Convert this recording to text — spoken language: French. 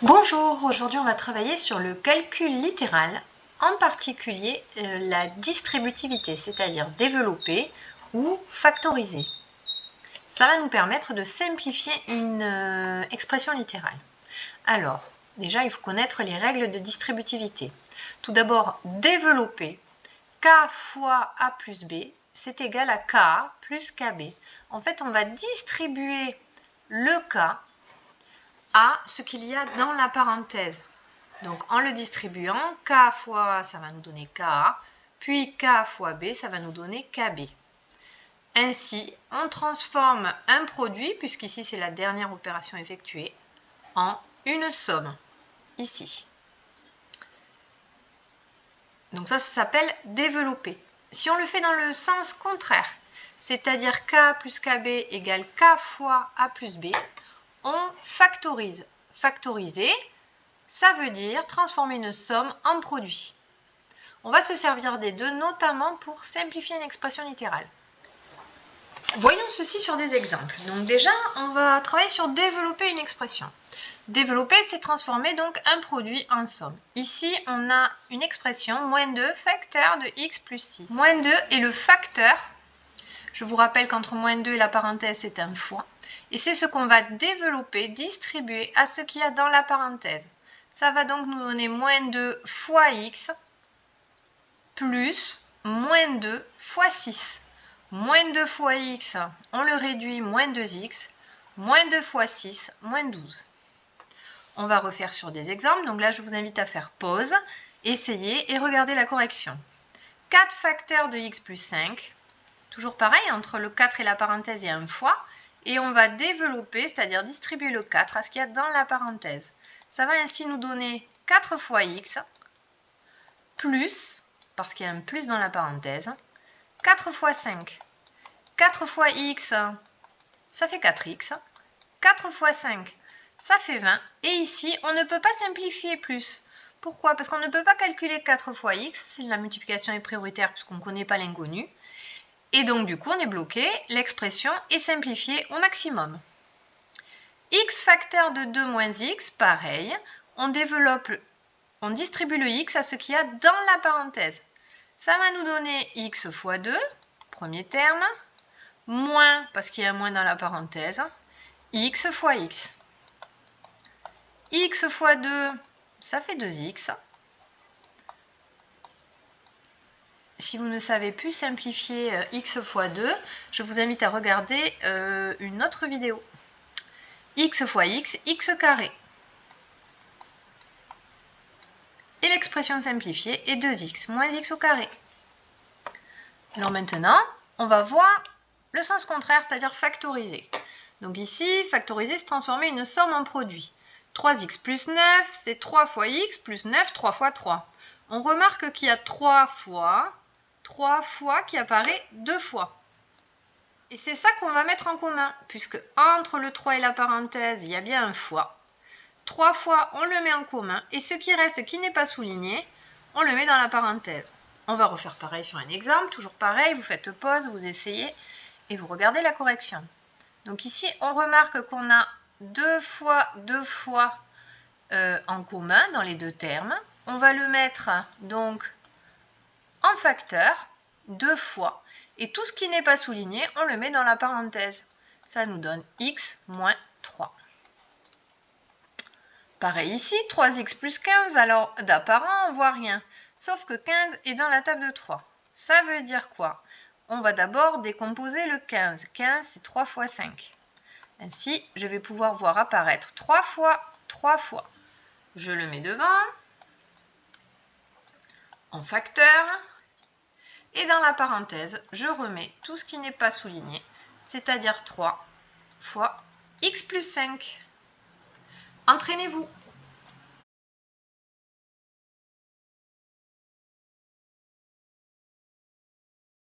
Bonjour, aujourd'hui on va travailler sur le calcul littéral, en particulier la distributivité, c'est-à-dire développer ou factoriser. Ça va nous permettre de simplifier une expression littérale. Alors, déjà il faut connaître les règles de distributivité. Tout d'abord, développer k fois a plus b, c'est égal à k plus kb. En fait, on va distribuer le k à ce qu'il y a dans la parenthèse. Donc en le distribuant, k fois ça va nous donner ka, puis k fois b, ça va nous donner kb. Ainsi, on transforme un produit, puisqu'ici c'est la dernière opération effectuée, en une somme, ici. Donc ça s'appelle développer. Si on le fait dans le sens contraire, c'est-à-dire k plus kb égale k fois a plus b, on factorise. Factoriser, ça veut dire transformer une somme en produit. On va se servir des deux, notamment pour simplifier une expression littérale. Voyons ceci sur des exemples. Donc déjà, on va travailler sur développer une expression. Développer, c'est transformer donc un produit en somme. Ici, on a une expression moins 2 facteur de x plus 6. Moins 2 est le facteur. Je vous rappelle qu'entre moins 2 et la parenthèse, c'est un fois. Et c'est ce qu'on va développer, distribuer à ce qu'il y a dans la parenthèse. Ça va donc nous donner moins 2 fois x plus moins 2 fois 6. Moins 2 fois x, on le réduit, moins 2x, moins 2 fois 6, moins 12. On va refaire sur des exemples. Donc là, je vous invite à faire pause, essayer et regarder la correction. 4 facteurs de x plus 5. Toujours pareil, entre le 4 et la parenthèse, il y a un fois. Et on va développer, c'est-à-dire distribuer le 4 à ce qu'il y a dans la parenthèse. Ça va ainsi nous donner 4 fois x plus, parce qu'il y a un plus dans la parenthèse, 4 fois 5. 4 fois x, ça fait 4x. 4 fois 5, ça fait 20. Et ici, on ne peut pas simplifier plus. Pourquoi? Parce qu'on ne peut pas calculer 4 fois x si la multiplication est prioritaire puisqu'on ne connaît pas l'inconnu. Et donc, du coup, on est bloqué. L'expression est simplifiée au maximum. X facteur de 2 moins x, pareil. On distribue le x à ce qu'il y a dans la parenthèse. Ça va nous donner x fois 2, premier terme, moins, parce qu'il y a un moins dans la parenthèse, x fois x. X fois 2, ça fait 2x. Si vous ne savez plus simplifier x fois 2, je vous invite à regarder une autre vidéo. X fois x, x carré. Et l'expression simplifiée est 2x moins x au carré. Alors maintenant, on va voir le sens contraire, c'est-à-dire factoriser. Donc ici, factoriser, c'est transformer une somme en produit. 3x plus 9, c'est 3 fois x plus 9, 3 fois 3. On remarque qu'il y a 3 fois qui apparaît 2 fois. Et c'est ça qu'on va mettre en commun, puisque entre le 3 et la parenthèse, il y a bien un fois. 3 fois, on le met en commun, et ce qui reste, qui n'est pas souligné, on le met dans la parenthèse. On va refaire pareil sur un exemple, toujours pareil, vous faites pause, vous essayez, et vous regardez la correction. Donc ici, on remarque qu'on a 2 fois en commun dans les deux termes. On va le mettre donc en facteur, 2 fois, et tout ce qui n'est pas souligné, on le met dans la parenthèse. Ça nous donne x moins 3. Pareil ici, 3x plus 15, alors d'apparent, on ne voit rien. Sauf que 15 est dans la table de 3. Ça veut dire quoi? On va d'abord décomposer le 15. 15, c'est 3 fois 5. Ainsi, je vais pouvoir voir apparaître 3 fois 3 fois. Je le mets devant, en facteur, et dans la parenthèse, je remets tout ce qui n'est pas souligné, c'est-à-dire 3 fois x plus 5. Entraînez-vous.